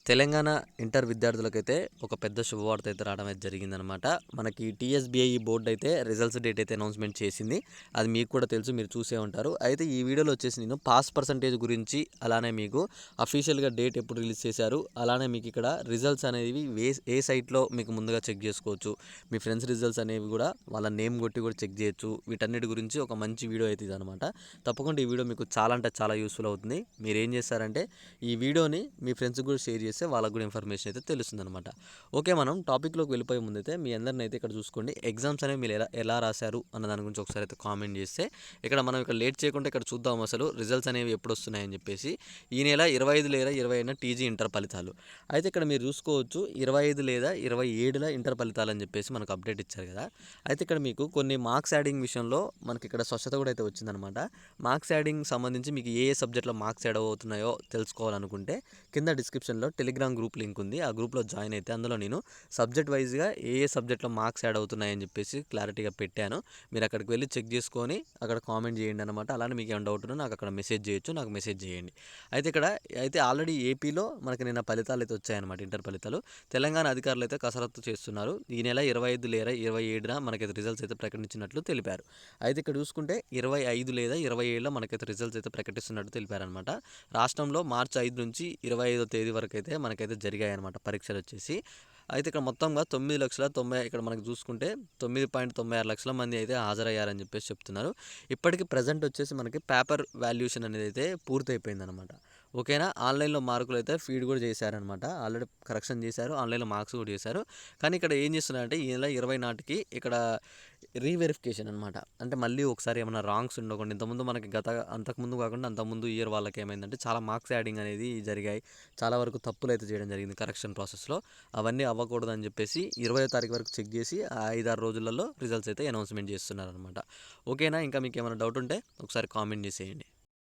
Telangana inter విద్యార్థులకైతే ఒక పెద్ద శుభవార్త అయితే రావడం అయితే జరిగిందనమాట. మనకి టీఎస్బీఐ బోర్డు అయితే రిజల్ట్స్ డేట్ అయితే అనౌన్స్మెంట్ చేసింది. అది మీకు కూడా తెలుసు, మీరు చూసే ఉంటారు. అయితే ఈ వీడియోలో వచ్చేసి నేను పాస్ పర్సంటేజ్ గురించి, అలానే మీకు అఫీషియల్గా డేట్ ఎప్పుడు రిలీజ్ చేశారు, అలానే మీకు ఇక్కడ రిజల్ట్స్ అనేవి ఏ సైట్లో మీకు ముందుగా చెక్ చేసుకోవచ్చు, మీ ఫ్రెండ్స్ రిజల్ట్స్ అనేవి కూడా వాళ్ళ నేమ్ కొట్టి కూడా చెక్ చేయొచ్చు. వీటన్నిటి గురించి ఒక మంచి వీడియో అయితే ఇదనమాట. తప్పకుండా ఈ వీడియో మీకు చాలా అంటే చాలా యూస్ఫుల్ అవుతుంది. మీరు ఏం చేస్తారంటే ఈ వీడియోని మీ ఫ్రెండ్స్కి కూడా షేర్ చేస్తే వాళ్ళకు కూడా ఇన్ఫర్మేషన్ అయితే తెలుస్తుంది అనమాట. ఓకే, మనం టాపిక్లోకి వెళ్ళిపోయే ముందైతే మీ అందరిని అయితే ఇక్కడ చూసుకోండి, ఎగ్జామ్స్ అనేవి మీరు ఎలా రాశారు అన్న దాని గురించి ఒకసారి అయితే కామెంట్ చేస్తే మనం ఇక్కడ లేట్ చేయకుండా ఇక్కడ చూద్దాం అసలు రిజల్ట్స్ అనేవి ఎప్పుడు వస్తున్నాయని చెప్పేసి. ఈ నెల 25 లేదా 25 టీజీ ఇంటర్ ఫలితాలు అయితే ఇక్కడ మీరు చూసుకోవచ్చు. 25 లేదా 27 ఇంటర్ ఫలితాలు అని చెప్పేసి మనకు అప్డేట్ ఇచ్చారు కదా. అయితే ఇక్కడ మీకు కొన్ని మార్క్స్ యాడింగ్ విషయంలో మనకి ఇక్కడ స్వచ్ఛత కూడా అయితే వచ్చిందనమాట. మార్క్స్ యాడింగ్ సంబంధించి మీకు ఏ సబ్జెక్ట్లో మార్క్స్ యాడ్ అవుతున్నాయో తెలుసుకోవాలనుకుంటే కింద డిస్క్రిప్షన్లో టెలిగ్రామ్ గ్రూప్ లింక్ ఉంది. ఆ గ్రూప్లో జాయిన్ అయితే అందులో నేను సబ్జెక్ట్ వైజ్గా ఏ సబ్జెక్ట్లో మార్క్స్ యాడ్ అవుతున్నాయని చెప్పేసి క్లారిటీగా పెట్టాను. మీరు అక్కడికి వెళ్ళి చెక్ చేసుకొని అక్కడ కామెంట్ చేయండి అనమాట. అలానే మీకు ఏమైనా డౌట్ ఉన్నా నాకు అక్కడ మెసేజ్ చేయొచ్చు, నాకు మెసేజ్ చేయండి. అయితే ఆల్రెడీ ఏపీలో మనకి నిన్న ఫలితాలు అయితే వచ్చాయన్నమాట, ఇంటర్ ఫలితాలు. తెలంగాణ అధికారులు అయితే కసరత్తు చేస్తున్నారు. ఈ నెల 25 లేదా 27 మనకైతే రిజల్ట్స్ అయితే ప్రకటించినట్లు తెలిపారు. అయితే ఇక్కడ చూసుకుంటే 25 లేదా 27లో మనకైతే రిజల్ట్స్ అయితే ప్రకటిస్తున్నట్టు తెలిపారనమాట. రాష్ట్రంలో మార్చి 5 నుంచి 25వ తేదీ వరకు అయితే మనకైతే జరిగాయి అనమాట పరీక్షలు వచ్చేసి. అయితే ఇక్కడ మొత్తంగా 9,90,000 ఇక్కడ మనకు చూసుకుంటే 9.96 లక్షల మంది అయితే హాజరయ్యారని చెప్పేసి చెప్తున్నారు. ఇప్పటికి ప్రజెంట్ వచ్చేసి మనకి పేపర్ వాల్యుయేషన్ అనేది అయితే పూర్తయిపోయిందనమాట. ఓకేనా. ఆన్లైన్లో మార్కులు అయితే ఫీడ్ కూడా చేశారనమాట, ఆల్రెడీ కరెక్షన్ చేశారు, ఆన్లైన్లో మార్క్స్ కూడా చేశారు. కానీ ఇక్కడ ఏం చేస్తున్నారంటే ఈ నెల 20 నాటికి ఇక్కడ రీవెరిఫికేషన్ అనమాట. అంటే మళ్ళీ ఒకసారి ఏమైనా రాంగ్స్ ఉండకుండా, ఇంతకుముందు మనకి అంతకుముందు కాకుండా అంతకుముందు ఇయర్ వాళ్ళకి ఏమైందంటే చాలా మార్క్స్ యాడింగ్ అనేది జరిగాయి, చాలా వరకు తప్పులు అయితే చేయడం జరిగింది కరెక్షన్ ప్రాసెస్లో. అవన్నీ అవ్వకూడదని చెప్పేసి 20వ తారీఖు వరకు చెక్ చేసి ఆ 5-6 రోజులలో రిజల్ట్స్ అయితే అనౌన్స్మెంట్ చేస్తున్నారనమాట. ఓకేనా. ఇంకా మీకు ఏమైనా డౌట్ ఉంటే ఒకసారి కామెంట్ చేసేయండి.